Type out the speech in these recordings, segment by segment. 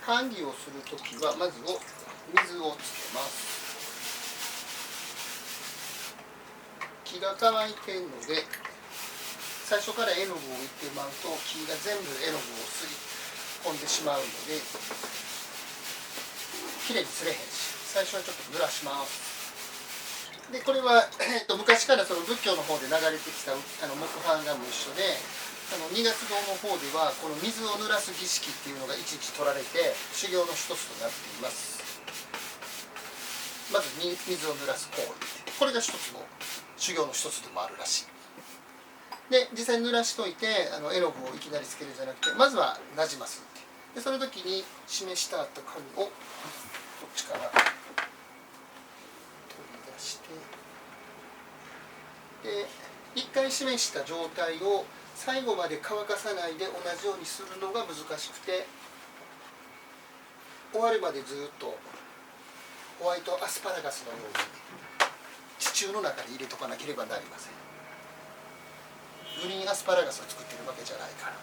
搬儀をするときはまず水をつけます。木が乾いているので最初から絵の具を置いてまうと木が全部絵の具を吸い込んでしまうのできれいにすれへんし、最初はちょっと濡らします。でこれは、昔からその仏教の方で流れてきた木版画も一緒で、二月堂の方ではこの水を濡らす儀式っていうのがいちいち取られて修行の一つとなっています。まず水を濡らす行為、これが一つの修行の一つでもあるらしい。で実際に濡らしといて絵の具をいきなりつけるんじゃなくて、まずはなじますって。でその時に示した後紙をこっちから取り出して、で一回示した状態を最後まで乾かさないで同じようにするのが難しくて、終わるまでずっとホワイトアスパラガスのように地中の中に入れとかなければなりません。グリーンアスパラガスを作ってるわけじゃないから。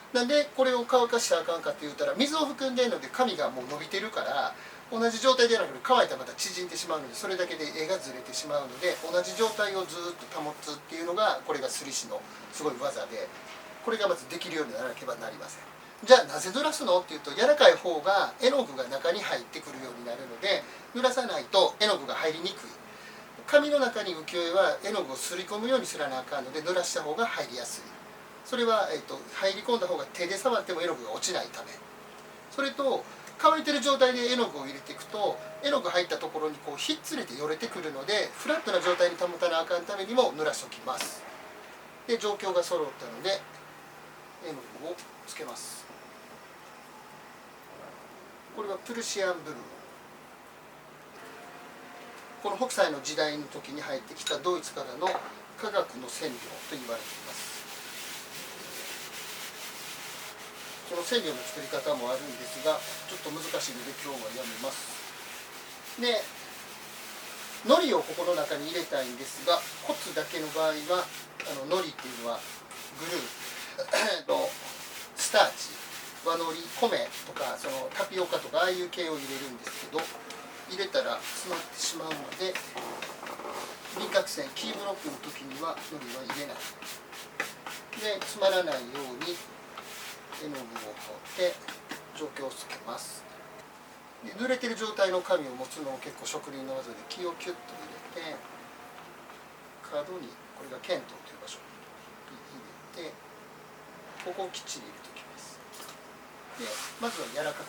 なんでこれを乾かしたらあかんかって言ったら、水を含んでいるので紙がもう伸びてるから、同じ状態ではなくて乾いたらまた縮んでしまうので、それだけで絵がずれてしまうので、同じ状態をずっと保つっていうのがこれが摺師のすごい技で、これがまずできるようにならなければなりません。じゃあなぜ濡らすのっていうと、柔らかい方が絵の具が中に入ってくるようになるので、濡らさないと絵の具が入りにくい。紙の中に浮世絵は絵の具をすり込むようにすらなあかんので、濡らした方が入りやすい。それは、入り込んだ方が手で触っても絵の具が落ちないため。それと乾いてる状態で絵の具を入れていくと、絵の具入ったところにこうひっつれてよれてくるので、フラットな状態に保たなあかんためにも濡らしておきます。で状況が揃ったので絵の具をつけます。これはプルシアンブルー、この北斎の時代の時に入ってきたドイツからの科学の染料と言われています。その染料の作り方もあるんですが、ちょっと難しいので今日はやめます。で海苔をここの中に入れたいんですが、コツだけの場合は海苔っていうのはグルースターチ、和海苔、米とかそのタピオカとかああいう系を入れるんですけど、入れたら詰まってしまうので、輪郭線キーブロックの時には海苔は入れないで、詰まらないように絵の具を取って状況をつけます。で濡れてる状態の紙を持つのも結構職人の技で、木をキュッと入れて角に、これが剣頭という場所に入れて、ここをきっちり入れておきます。でまずは柔らかく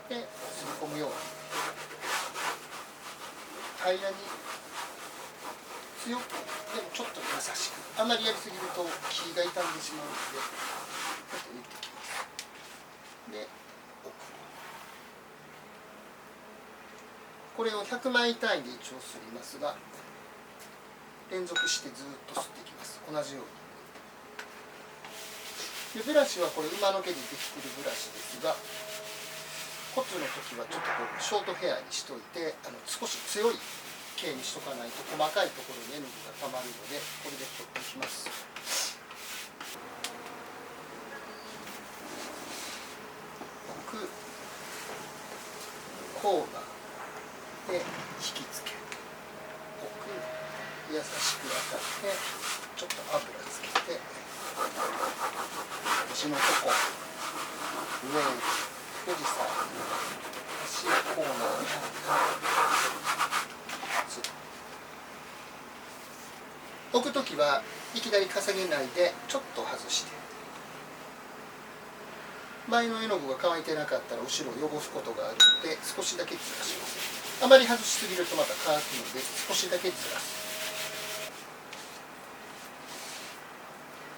ですり込むように平らに強く、でもちょっと優しく、あんまりやりすぎると木が傷んでしまうのでちょっと入れていきます。で置く、これを100枚単位で一応すりますが、連続してずっと吸っていきます。同じように。でブラシはこれ馬の毛でできているブラシですが、コツの時はちょっとこうショートヘアにしといて、少し強い毛にしとかないと細かいところに絵の具がたまるので、これで取っていきます。置く、コーナーで引き付け、置く、優しく当たってちょっと油つけて、腰のとこ、上に富士山、足コーナーに置くときはいきなり重ねないでちょっと外して、前の絵の具が乾いてなかったら後ろを汚すことがあるので少しだけずらします。あまり外しすぎるとまた乾くので少しだけずらす。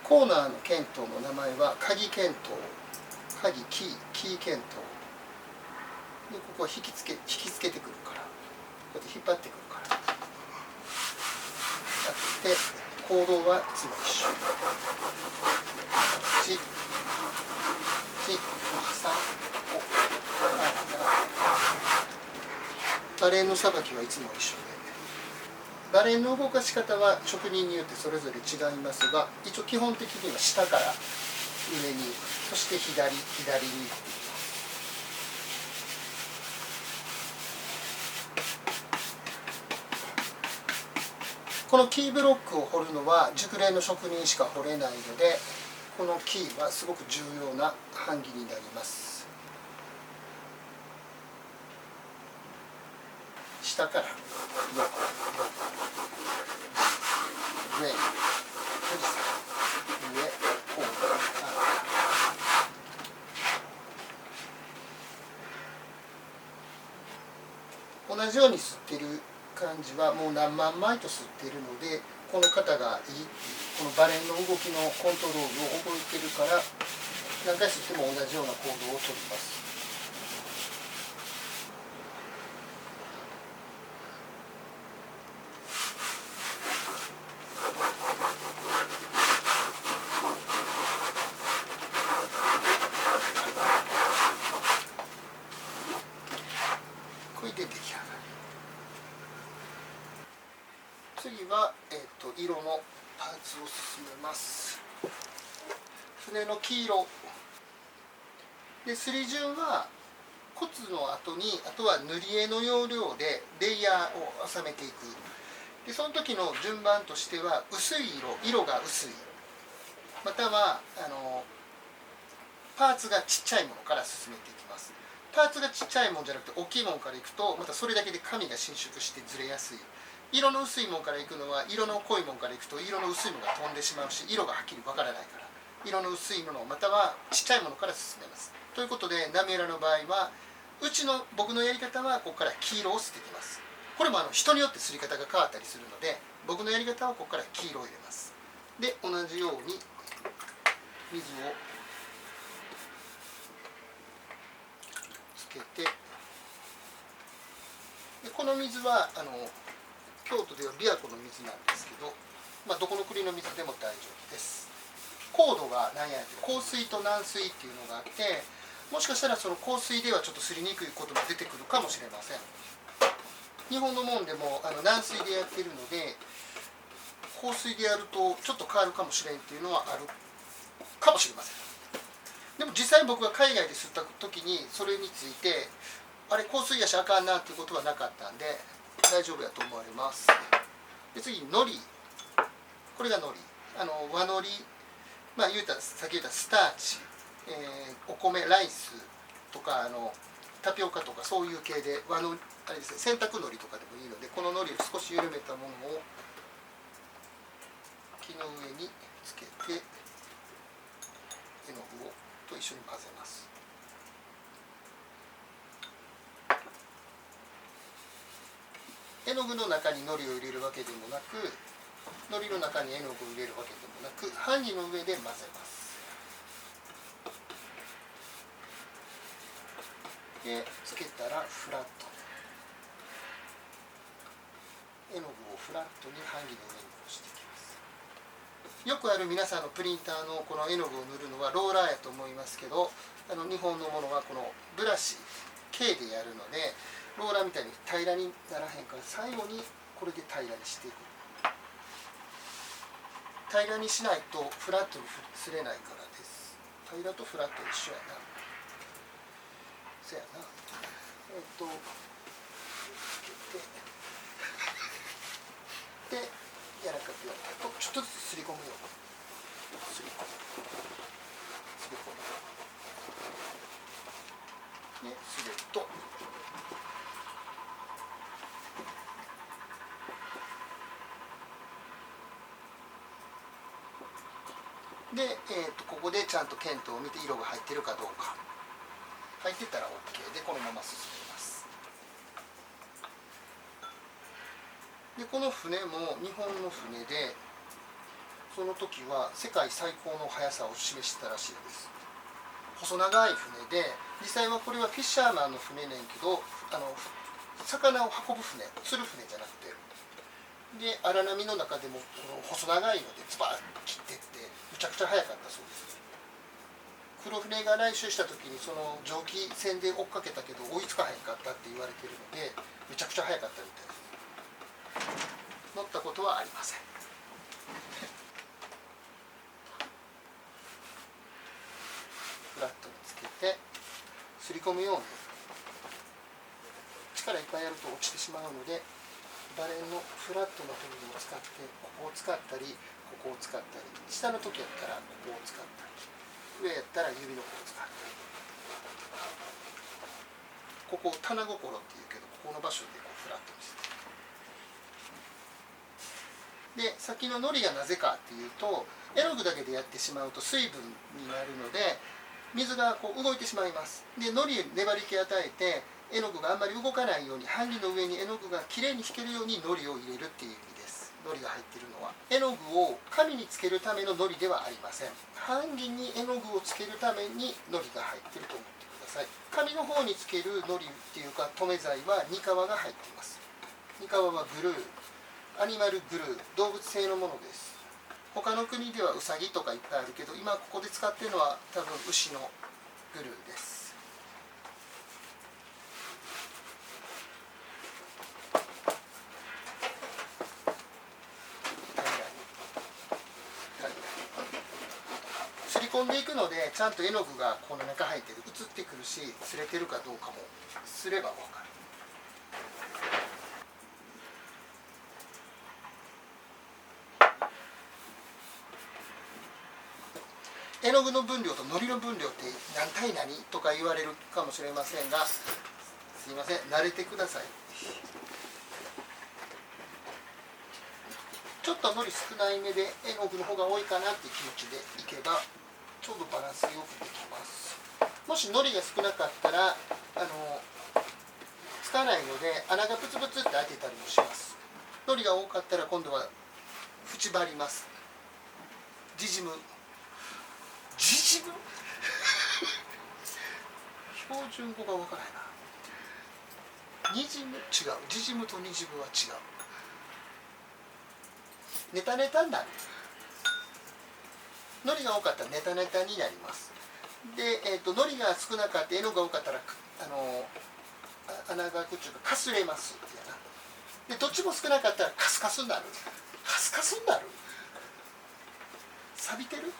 コーナーの剣頭の名前は鍵剣頭、鍵キー剣頭で、ここは引きつけてくるから、こうやって引っ張ってくるからやって、行動はいつも一緒。1、2、3、5、バレンのさばきはいつも一緒で、バレンの動かし方は職人によってそれぞれ違いますが、一応基本的には下から上に、そして左に振っていきます。このキーブロックを彫るのは熟練の職人しか彫れないので、このキーはすごく重要な版木になります。下から上、富士山、上、こう、同じように吸ってる感じはもう何万枚と吸っているので、この肩がいいっていう、このバレンの動きのコントロールを覚えてるから、何回吸っても同じような行動をとります。これで出来上がり。次は、色のパーツを進めます。船の黄色で、すり順は骨の後に、あとは塗り絵の要領でレイヤーを収めていく。でその時の順番としては、薄い色が薄い、またはパーツがちっちゃいものから進めていきます。パーツがちっちゃいものじゃなくて大きいものからいくと、またそれだけで紙が伸縮してずれやすい。色の薄いものからいくのは、色の濃いものからいくと色の薄いものが飛んでしまうし、色がはっきりわからないから、色の薄いものまたはちっちゃいものから進めます。ということで、波浦の場合は僕のやり方はここから黄色を吸っていきます。これも人によってすり方が変わったりするので、僕のやり方はここから黄色を入れます。で同じように水をつけて、でこの水は京都では琵琶湖の水なんですけど、どこの国の水でも大丈夫です。硬度が何やって、硬水と軟水っていうのがあって、もしかしたらその硬水ではちょっとすりにくいことも出てくるかもしれません。日本のもんでも軟水でやってるので、硬水でやるとちょっと変わるかもしれんっていうのはあるかもしれません。でも実際僕が海外で吸った時にそれについて、あれ硬水やしあかんなっていうことはなかったんで大丈夫やと思われます。で次、海苔。これが海苔。和海苔、さっき言ったスターチ、お米、ライスとかタピオカとかそういう系で、あれですね、洗濯海苔とかでもいいので、この海苔を少し緩めたものを木の上につけて、絵の具と一緒に混ぜます。絵の具の中に海苔を入れるわけでもなく、海苔の中に絵の具を入れるわけでもなく、版木の上で混ぜます。でつけたらフラット、絵の具をフラットに版木の上に押していきます。よくある皆さんのプリンターのこの絵の具を塗るのはローラーやと思いますけど、日本のものはこのブラシ K でやるので、ローラーみたいに平らにならへんから、最後にこれで平らにしていく。平らにしないとフラットにすれないからです。平らとフラット一緒やな。そやな。つけて、で柔らかくやるとちょっとずつすり込むよ。すり込む。ですると。で、ここでちゃんと見当を見て色が入ってるかどうか。入ってたら OK で、このまま進めます。でこの船も日本の船で、その時は世界最高の速さを示してたらしいです。細長い船で、実際はこれはフィッシャーマンの船ねんけど、魚を運ぶ船、釣る船じゃなくて、で荒波の中でもこの細長いのでズバッと切っていって、むちゃくちゃ速かったそうです。黒船が来襲した時にその蒸気船で追っかけたけど追いつかへんかったって言われてるので、むちゃくちゃ速かったみたいです。乗ったことはありません。けてすり込むように、力いっぱいやると落ちてしまうので、バレンのフラットな部分を使って、ここを使ったりここを使ったり、下の時やったらここを使ったり、上やったら指の方を使ったり、ここを棚心っていうけど、ここの場所でこうフラットにして、で先の糊がなぜかっていうと、絵の具だけでやってしまうと水分になるので水がこう動いてしまいます。で糊に粘り気与えて絵の具があんまり動かないように、版木の上に絵の具がきれいに引けるように糊を入れるっていう意味です。糊が入っているのは絵の具を紙につけるための糊ではありません。版木に絵の具をつけるために糊が入っていると思ってください。紙の方につける糊っていうか留め剤はニカワが入っています。ニカワはグルー、アニマルグルー、動物性のものです。他の国ではウサギとかいっぱいあるけど、今ここで使っているのは多分牛のグルーです。すり込んでいくので、ちゃんと絵の具がこの中入ってる、映ってくるし、擦れてるかどうかもすれば分かる。絵の具の分量と糊の分量って何対何とか言われるかもしれませんが、すいません、慣れてください。ちょっと糊少ないめで絵の具の方が多いかなっていう気持ちでいけばちょうどバランスよくできます。もし糊が少なかったらつかないので穴がブツブツって開いてたりもします。糊が多かったら今度は縁張ります。縮む標準語がわからないな。にじむ違う、縮むとにじむは違う。ネタネタになる。糊が多かったらネタネタになります。で、糊が少なかった絵の具が多かったら穴が開くというかかすれます。でどっちも少なかったらカスカスになる。カスカスになる。錆びてる。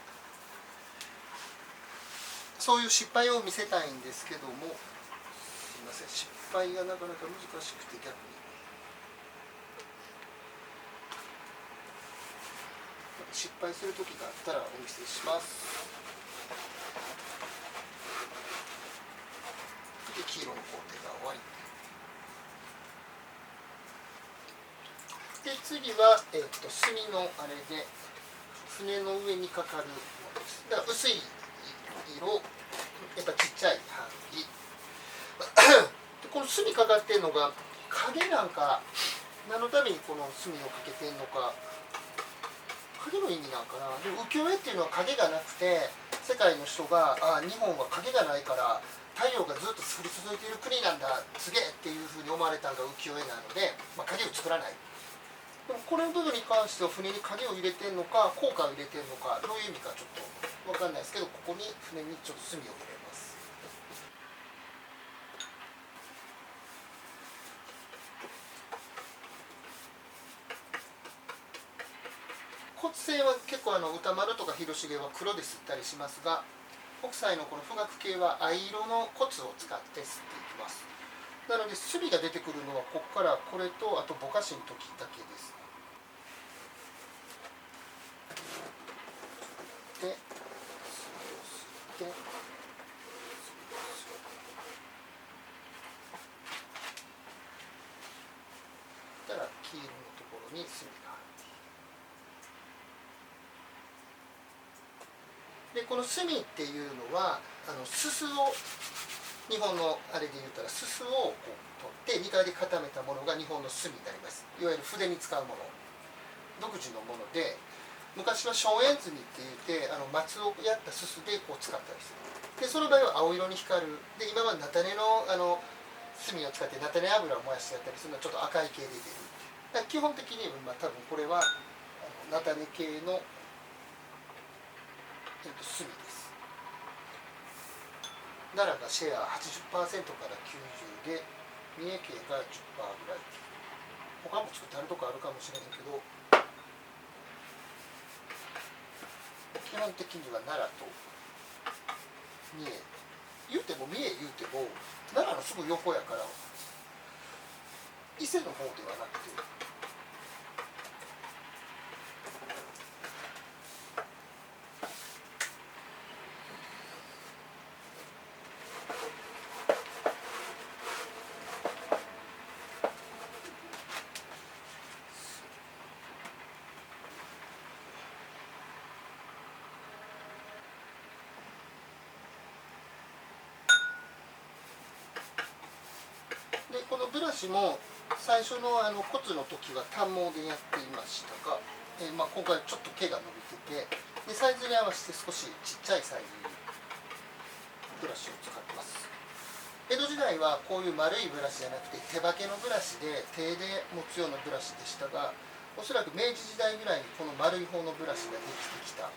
そういう失敗を見せたいんですけども、すいません、失敗がなかなか難しくて逆に失敗する時があったらお見せします。で黄色の工程が終わりで、次は、墨のあれで船の上にかかるものです。だから薄い色、やっぱちっちゃい版木この墨かかってるのが影なんか何のためにこの墨をかけてんのか、影の意味なんかな。でも浮世絵っていうのは影がなくて、世界の人が日本は影がないから太陽がずっと降り続いている国なんだ、すげえっていうふうに思われたのが浮世絵なので、影を作らない。でもこれの部分に関しては船に影を入れてんのか効果を入れてんのかどういう意味かちょっと分かんないですけど、ここに船にちょっと墨を入れます。骨性は結構歌丸とか広重は黒で吸ったりしますが、北斎のこの富岳系は藍色の骨を使って吸っていきます。なので墨が出てくるのはここからこれとあとぼかしの時だけです。で、墨を吸って、たら黄色のところに墨が入って、でこの墨っていうのはすすを、日本のあれで言ったらすすをこう取って2回で固めたものが日本の墨になります。いわゆる筆に使うもの、独自のもので、昔は松煙墨って言って松をやったすすでこう使ったりする。でその場合は青色に光る。で今は菜種の墨を使って菜種油を燃やしてやったりするのはちょっと赤い系で出る。だから基本的に多分これは菜種系の墨です。奈良がシェア 80% から90で、三重県が 10% ぐらい。他も作ってあるとこあるかもしれへんけど、基本的には奈良と三重言うても三重言うても奈良のすぐ横やから伊勢の方ではなくて。でこのブラシも最初の骨の時は単毛でやっていましたが、今回ちょっと毛が伸びててでサイズに合わせて少しちっちゃいサイズにブラシを使ってます。江戸時代はこういう丸いブラシじゃなくて手刷毛のブラシで手で持つようなブラシでしたが、おそらく明治時代ぐらいにこの丸い方のブラシができてきた。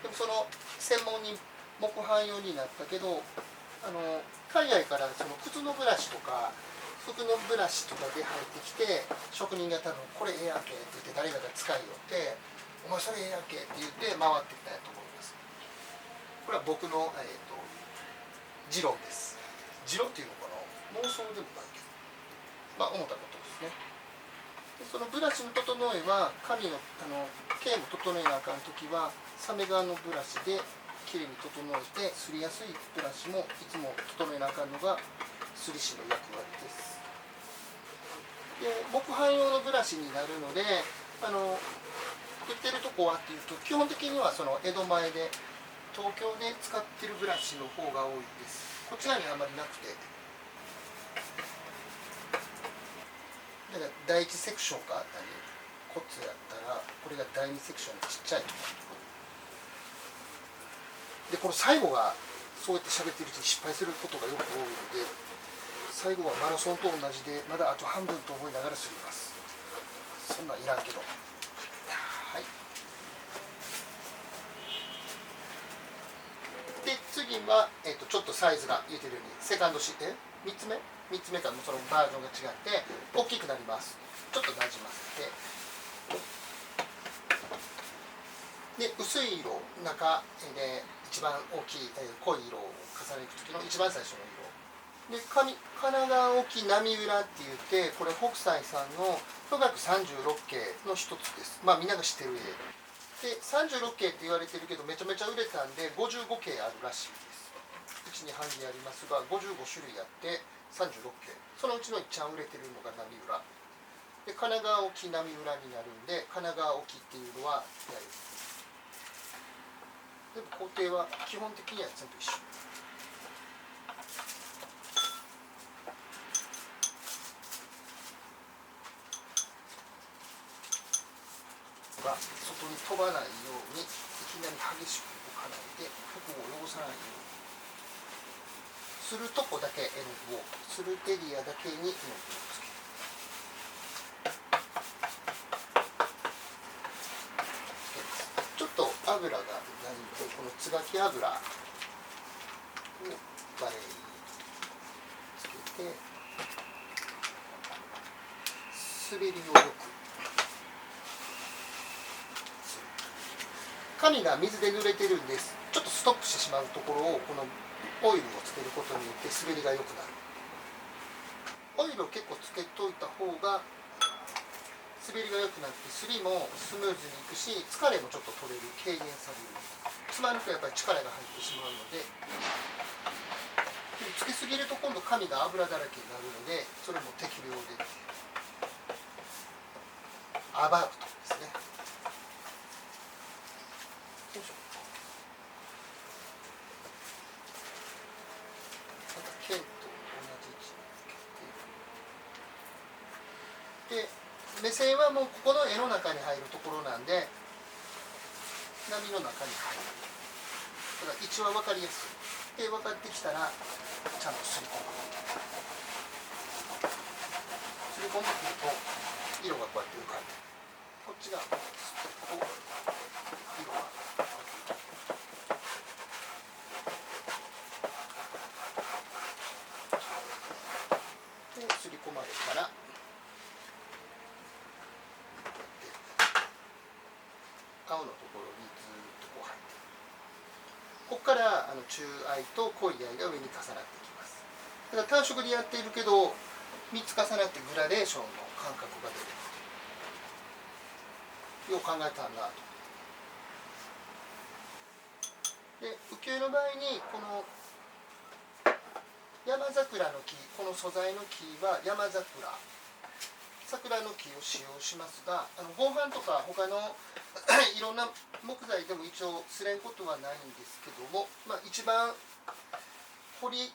でもその専門に木版用になったけど海外からその靴のブラシとか服のブラシとかで入ってきて職人が多分これええやんけって言って誰かが使いよってお前それええやんけって言って回ってきたんやと思います。これは僕の、持論です。持論っていうのかな、妄想でもないけど思ったことですね。でそのブラシの整えは髪の毛も整えなあかん時はサメ側のブラシできれいに整えてすりやすいブラシもいつも整えなあかんのがすり師の役割です。で木版用のブラシになるので売ってるとこはっていうと基本的にはその江戸前で東京で使ってるブラシの方が多いです。こちらにあまりなくてだから第一セクションか骨やったらこれが第二セクションのちっちゃいでこの最後がそうやって喋ってると失敗することがよく多いので最後はマラソンと同じでまだあと半分と思いながらすります。そんなんいらんけど。はい。で次は、ちょっとサイズが言ってるようにセカンド3つ目からもそのバージョンが違って大きくなります。ちょっとなじませてで薄い色中で一番大きい、濃い色を重ねていく時の一番最初の色で神奈川沖波浦って言ってこれ北斎さんの富岳36景の一つです。みんなが知ってる絵で36景って言われてるけどめちゃめちゃ売れたんで55景あるらしいです。うちに版木ありますが55種類あって36景そのうちの一番売れてるのが波浦で神奈川沖波浦になるんで神奈川沖っていうのはやる。でも工程は基本的には全部一緒。外に飛ばないようにいきなり激しく動かないで服を汚さないようにするとこだけ絵の具をするエリアだけに絵の具をつける。ちょっと油がないんでこの椿油をバレーにつけて滑りをよく紙が水で濡れてるんです。ちょっとストップしてしまうところをこのオイルをつけることによって滑りが良くなる。オイルを結構つけといた方が滑りが良くなってすりもスムーズにいくし疲れもちょっと取れる軽減される。つまるとやっぱり力が入ってしまうのでつけすぎると今度紙が油だらけになるのでそれも適量でアバウトですね。剣と同じ位置につけてで目線はもうここの絵の中に入るところなんで波の中に入る。だから位置は分かりやすい。で分かってきたらちゃんとすり込む。すり込んでくると色がこうやって浮かんでこっちが色がすり込まれたら青のところにずっとこう入ってここから中愛と濃い愛が上に重なってきます。だから単色でやっているけど3つ重なってグラデーションの感覚が出る。よう考えたんだと。で浮世絵の場合にこの山桜の木、この素材の木は山桜、桜の木を使用しますが、合板とか他のいろんな木材でも一応擦れんことはないんですけども、一番彫り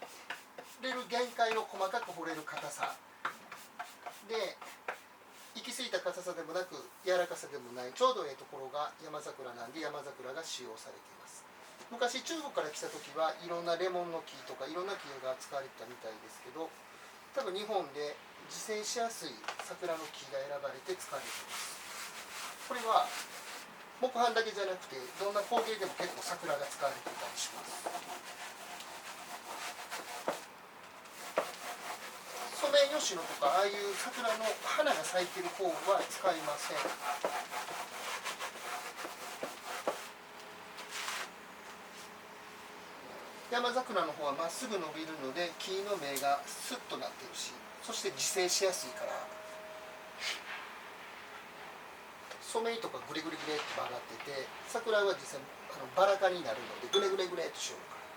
れる限界の細かく彫れる硬さで、行き過ぎた硬さでもなく柔らかさでもないちょうどええところが山桜なんで、山桜が使用されています。昔中国から来た時はいろんなレモンの木とかいろんな木が使われてたみたいですけど、多分日本で自生しやすい桜の木が選ばれて使われています。これは木版だけじゃなくてどんな工芸でも結構桜が使われていたりします。ソメイヨシノとかああいう桜の花が咲いてる方は使いません。山桜の方はまっすぐ伸びるので木の芽がスッとなってるし、そして自生しやすいから、ソメイとかグレグレグレって曲がってて、桜は実際バラ科になるのでグレグレグレっとしようから。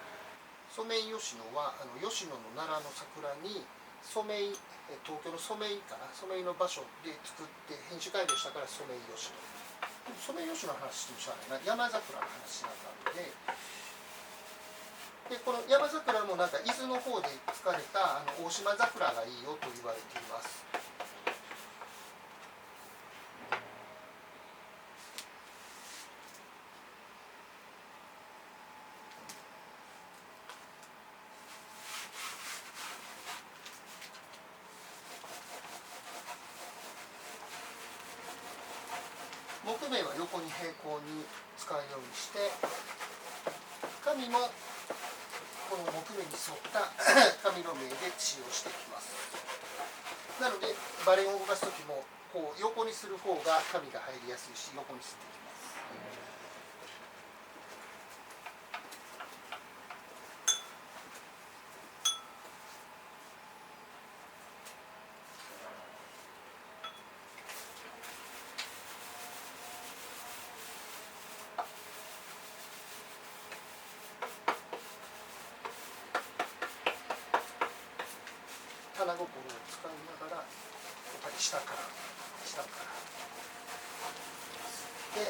ソメイヨシノは吉野の奈良の桜にソメイ、東京のソメイかな、ソメイの場所で作って品種改良したからソメイヨシノ。ソメイヨシノの話してもしゃあないな、山桜の話になったので。でこの山桜もなんか伊豆の方で使われた大島桜がいいよと言われています。木目は横に平行に使うようにして、紙もこの木目に沿った紙の目で使用していきます。なのでバレンを動かす時もこう横にする方が紙が入りやすいし、横にすっていきます。棚心を使いながらやっぱり下からで